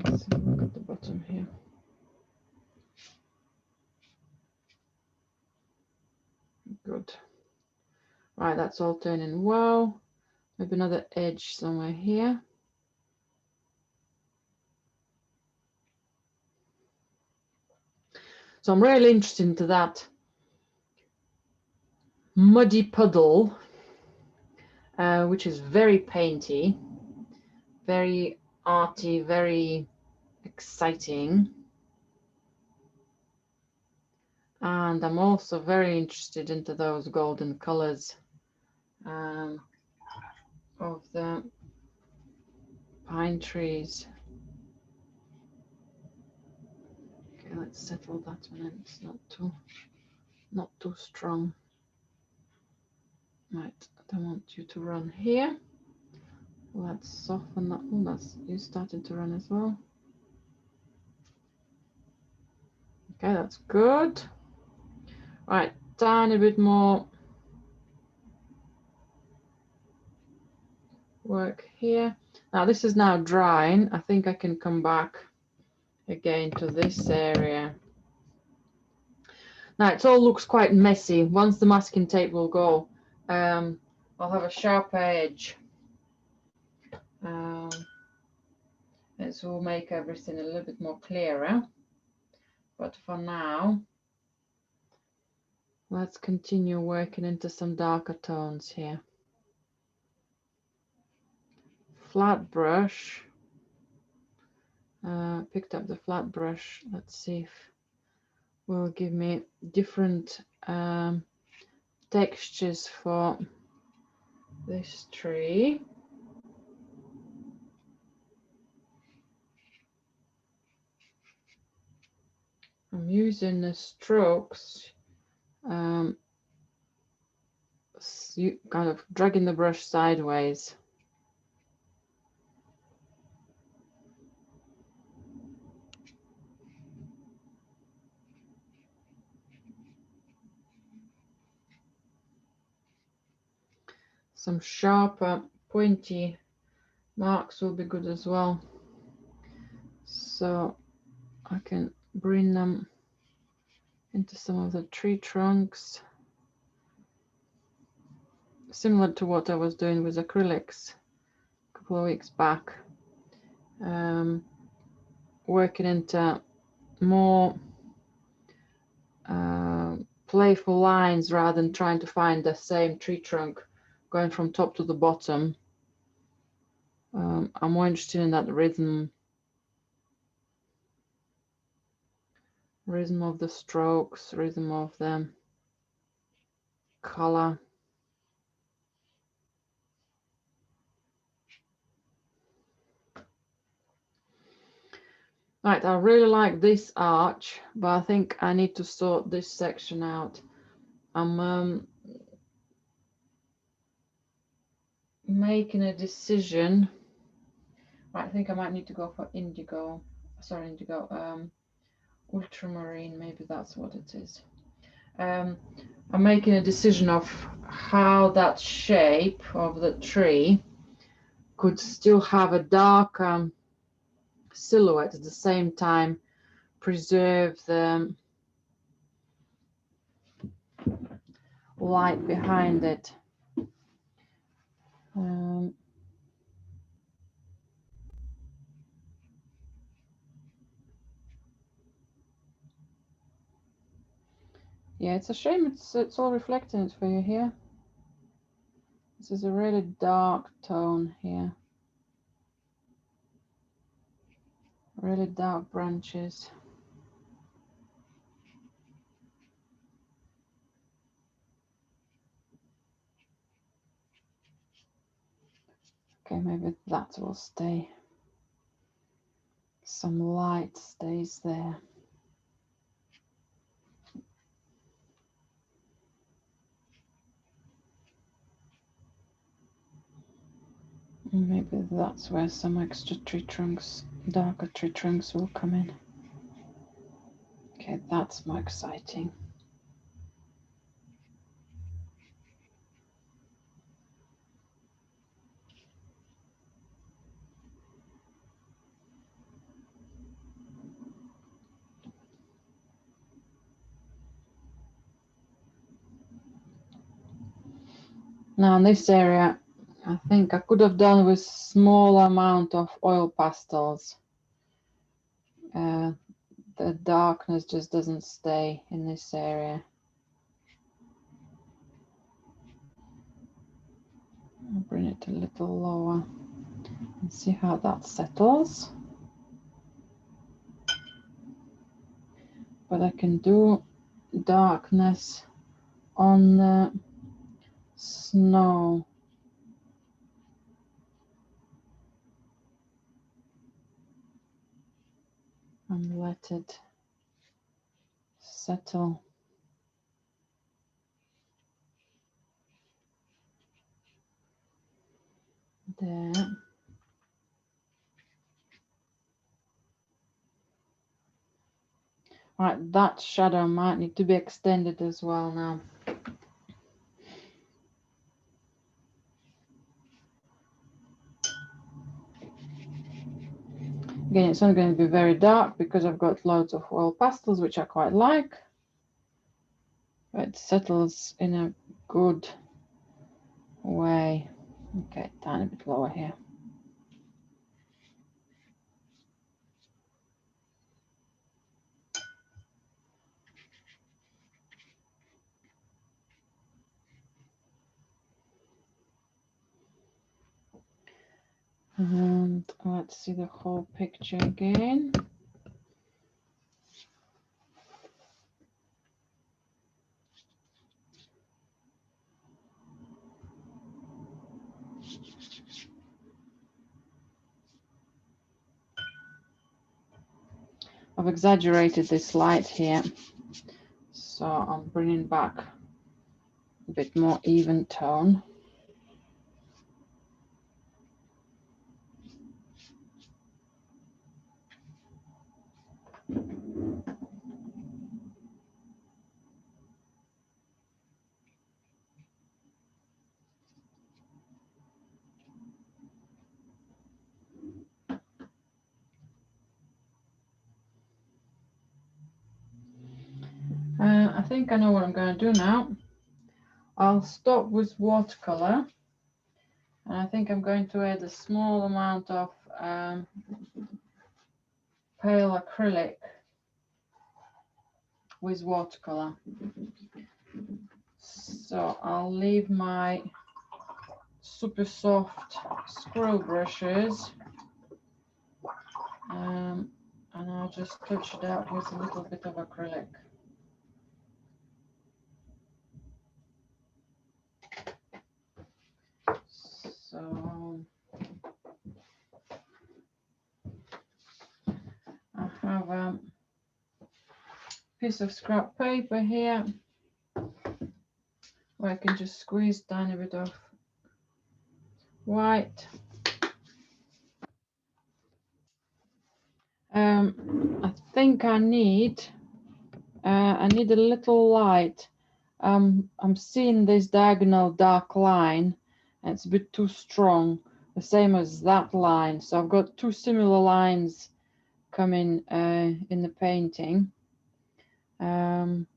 Let's have a look at the bottom here. Good. Right, that's all turning well. Maybe another edge somewhere here. So I'm really interested into that muddy puddle, which is very painty, very arty, very exciting. And I'm also very interested into those golden colors of the pine trees. Okay, let's settle that one in. It's not too strong. Right, I don't want you to run here. Let's soften that. Oh, that's you starting to run as well. Okay, that's good. Right, tiny bit more work here. Now this is now drying. I think I can come back again to this area. Now it all looks quite messy. Once the masking tape will go, I'll have a sharp edge. This will make everything a little bit more clearer. But for now, let's continue working into some darker tones here. Flat brush. Picked up the flat brush. Let's see if will give me different textures for this tree. I'm using the strokes, kind of dragging the brush sideways. Some sharper, pointy marks will be good as well. So I can bring them into some of the tree trunks, similar to what I was doing with acrylics a couple of weeks back. Working into more playful lines rather than trying to find the same tree trunk going from top to the bottom. I'm more interested in that rhythm of the strokes, rhythm of the color. Right, I really like this arch, but I think I need to sort this section out. I'm making a decision. Right, I think I might need to go for indigo. Sorry, indigo. Ultramarine, maybe that's what it is. I'm making a decision of how that shape of the tree could still have a dark silhouette at the same time, preserve the light behind it. Yeah, it's a shame it's all reflecting it for you here. This is a really dark tone here. Really dark branches. Okay, maybe that will stay. Some light stays there. Maybe that's where some extra tree trunks, darker tree trunks will come in. Okay, that's more exciting. Now in this area, I think I could have done with small amount of oil pastels. The darkness just doesn't stay in this area. I'll bring it a little lower and see how that settles. But I can do darkness on the snow. And let it settle there. Right, that shadow might need to be extended as well now. Again, it's not going to be very dark because I've got loads of oil pastels, which I quite like. But it settles in a good way. Okay, tiny bit lower here. And let's see the whole picture again. I've exaggerated this light here, so I'm bringing back a bit more even tone. I think I know what I'm going to do now. I'll stop with watercolor, and I think I'm going to add a small amount of pale acrylic with watercolor. So I'll leave my super soft squirrel brushes, and I'll just touch it out with a little bit of acrylic. So I have a piece of scrap paper here where I can just squeeze a tiny bit of white. I think I need a little light. I'm seeing this diagonal dark line, and it's a bit too strong, the same as that line. So I've got two similar lines coming in the painting. So I'm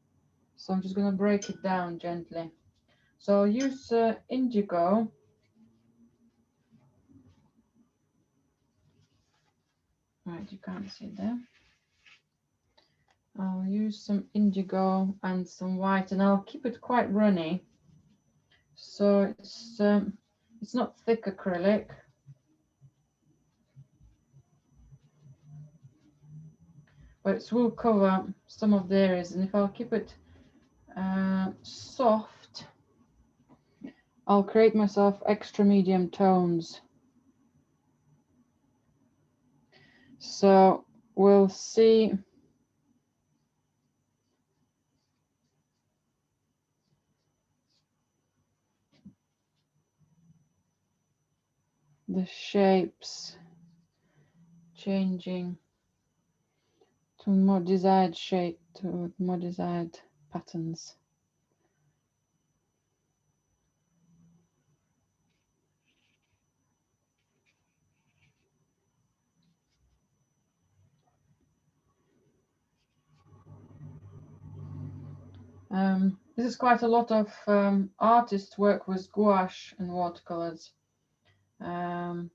just going to break it down gently. So I'll use indigo. Right, you can't see it there. I'll use some indigo and some white, and I'll keep it quite runny. So it's not thick acrylic. But it will cover some of the areas, and if I'll keep it soft, I'll create myself extra medium tones. So we'll see. the shapes changing to more desired shape, to more desired patterns. This is quite a lot of artist work with gouache and watercolors. Well,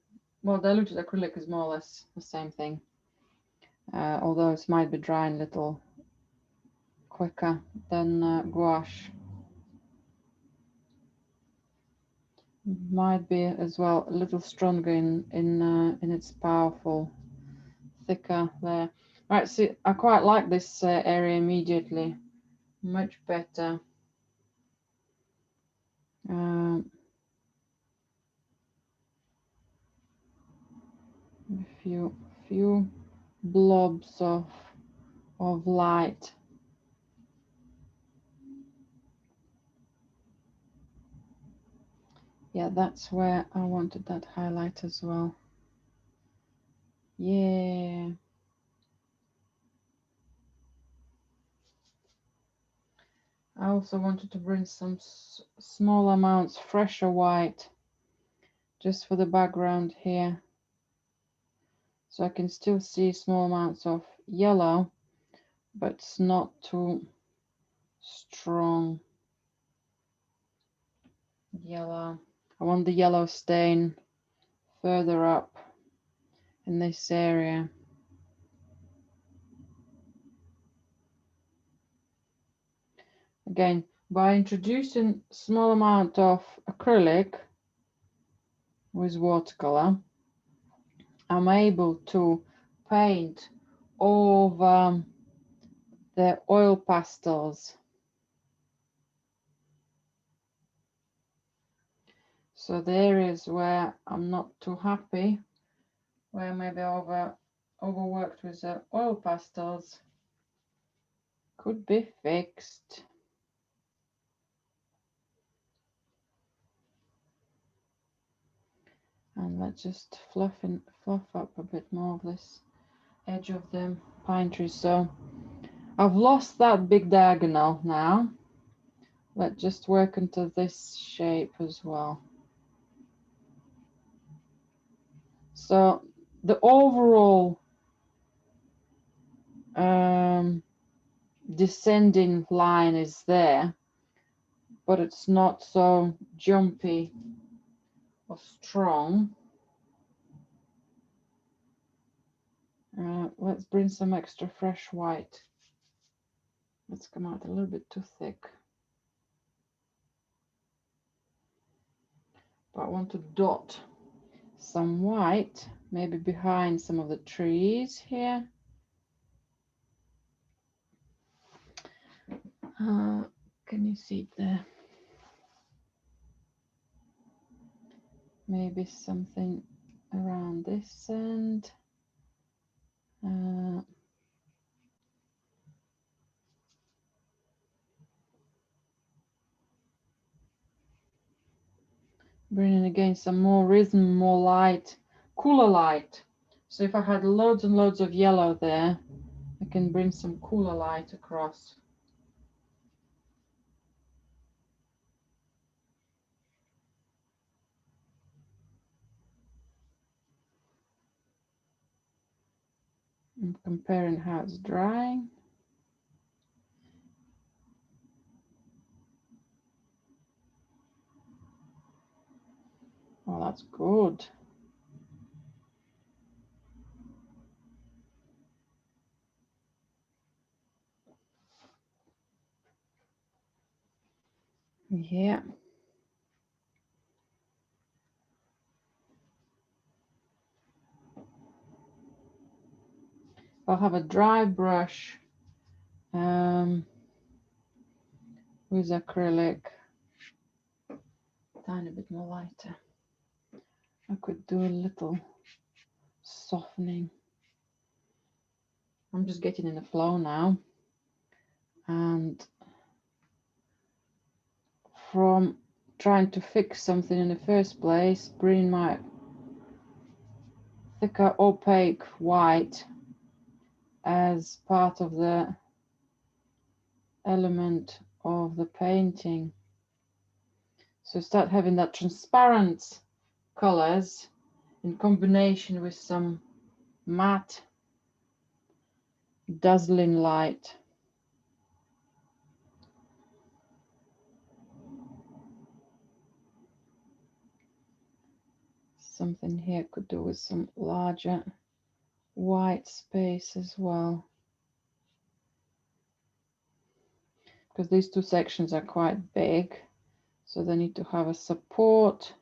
diluted acrylic is more or less the same thing, although it might be drying a little quicker than gouache. Might be as well a little stronger in its powerful, thicker layer. Right, see, I quite like this area immediately, much better. A few blobs of light. Yeah, that's where I wanted that highlight as well. Yeah. I also wanted to bring some small amounts fresher white just for the background here, so I can still see small amounts of yellow, but it's not too strong yellow. I want the yellow stain further up in this area. Again, by introducing small amount of acrylic with watercolor, I'm able to paint over the oil pastels. So the areas where I'm not too happy, where maybe overworked with the oil pastels, could be fixed. And let's just fluff up a bit more of this edge of the pine tree. So I've lost that big diagonal now. Let's just work into this shape as well. So the overall descending line is there, but it's not so jumpy or strong. Let's bring some extra fresh white. Let's come out a little bit too thick. But I want to dot some white, maybe behind some of the trees here. Can you see it there? Maybe something around this end. Bringing again some more rhythm, more light, cooler light. So if I had loads and loads of yellow there, I can bring some cooler light across. I'm comparing how it's drying. Oh, that's good. Yeah. I'll have a dry brush with acrylic, tiny bit more lighter. I could do a little softening. I'm just getting in the flow now, and from trying to fix something in the first place, bring my thicker opaque white as part of the element of the painting. So start having that transparent colors in combination with some matte dazzling light. Something here could do with some larger white space as well, because these two sections are quite big, so they need to have a support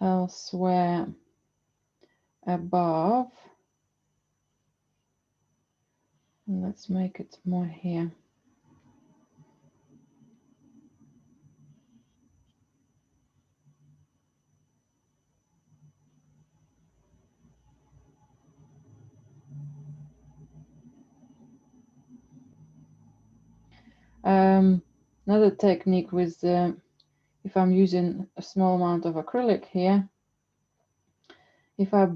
elsewhere above. And let's make it more here. Another technique with if I'm using a small amount of acrylic here, if I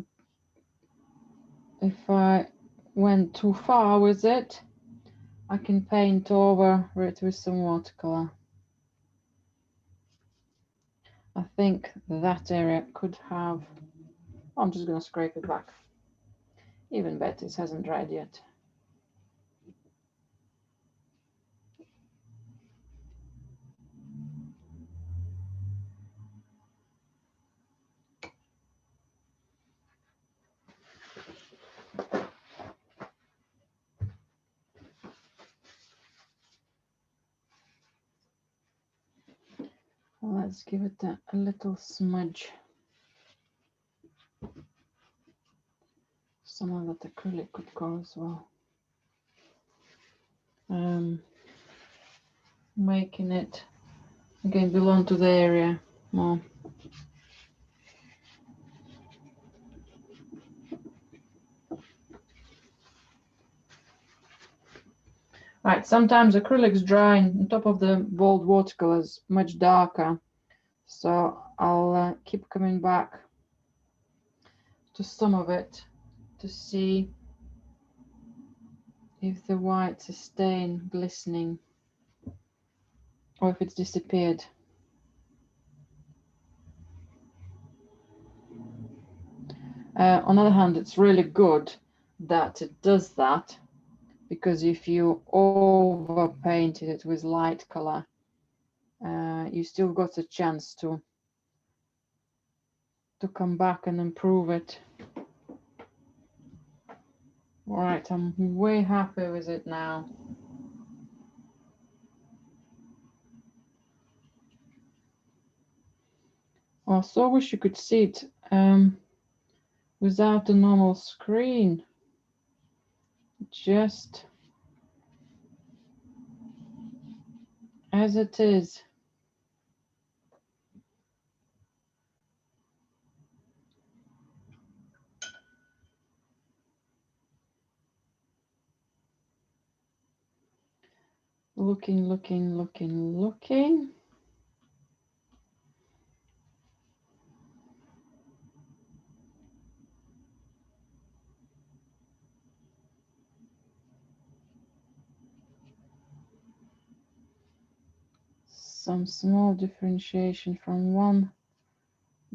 went too far with it, I can paint over it with some watercolor. I think that area could have, I'm just going to scrape it back. Even better, it hasn't dried yet. Let's give it a little smudge. Some of that acrylic could go as well. Making it again belong to the area more. Right, sometimes acrylics dry on top of the bold watercolors much darker, so I'll keep coming back to some of it to see if the whites are staying glistening or if it's disappeared. On the other hand, it's really good that it does that, because if you over painted it with light color, you still got a chance to come back and improve it. All right, I'm way happy with it now. I so wish you could see it without a normal screen, just as it is. Looking. Some small differentiation from one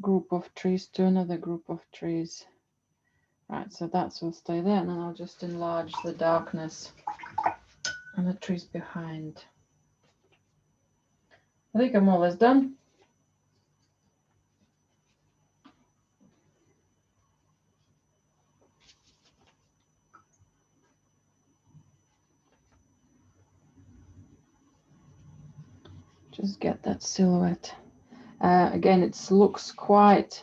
group of trees to another group of trees. Right, so that will stay there, and then I'll just enlarge the darkness and the trees behind. I think I'm almost done. Just get that silhouette. Again, it looks quite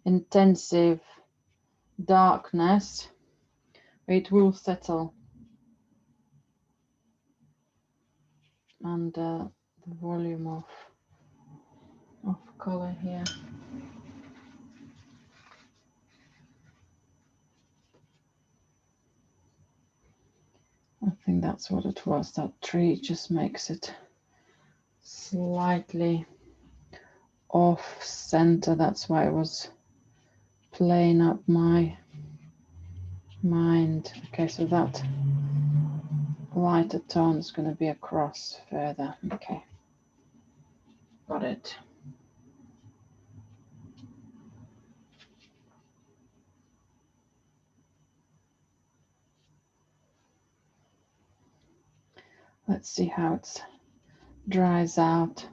intensive darkness. It will settle, and the volume of color here. I think that's what it was. That tree just makes it slightly off center. That's why it was playing up my mind. Okay, so that lighter tone is going to be across further. Okay, got it. Let's see how it dries out.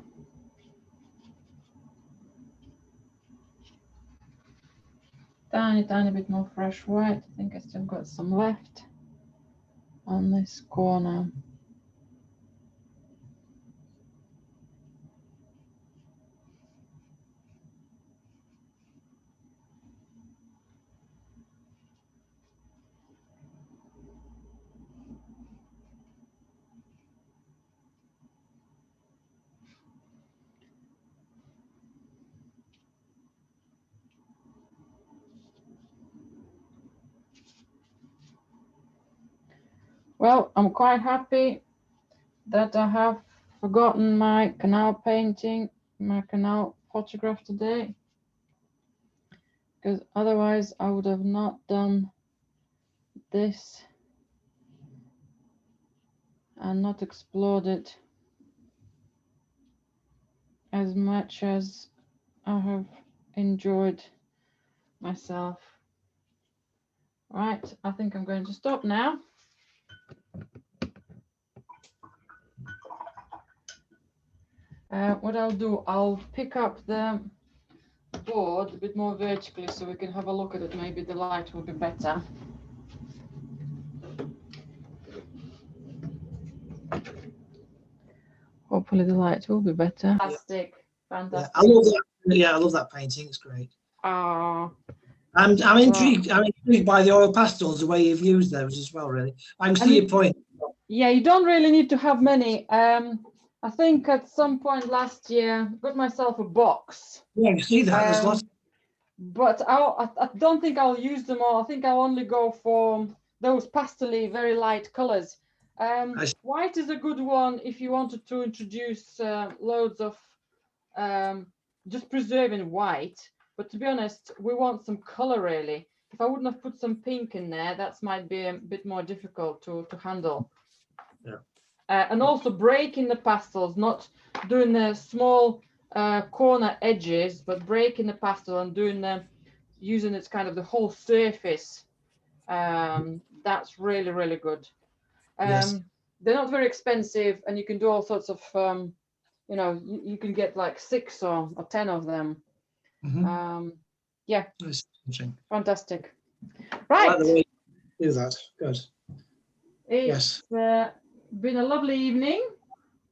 Tiny bit more fresh white. I think I still got some left on this corner. Well, I'm quite happy that I have forgotten my canal painting, my canal photograph today, because otherwise I would have not done this and not explored it as much as I have enjoyed myself. Right, I think I'm going to stop now. What I'll do, I'll pick up the board a bit more vertically so we can have a look at it. Maybe the light will be better. Hopefully the light will be better. Fantastic, fantastic. Yeah, I love that. Yeah, I love that painting. It's great. Ah. I'm intrigued. I'm intrigued by the oil pastels, the way you've used those as well. Really, I can see your point. Yeah, you don't really need to have many. I think at some point last year, I got myself a box. Yeah, you see that. There's lots. But I don't think I'll use them all. I think I'll only go for those pastely, very light colors. White is a good one if you wanted to introduce loads of just preserving white. But to be honest, we want some color really. If I wouldn't have put some pink in there, that might be a bit more difficult to handle. Yeah. And also breaking the pastels, not doing the small corner edges, but breaking the pastel and doing using its kind of the whole surface. That's really, really good. Yes. They're not very expensive, and you can do all sorts of, you know, you can get like 6 or 10 of them. Mm-hmm. Yeah, fantastic. I Right. like the way you do that. Good. It's been a lovely evening.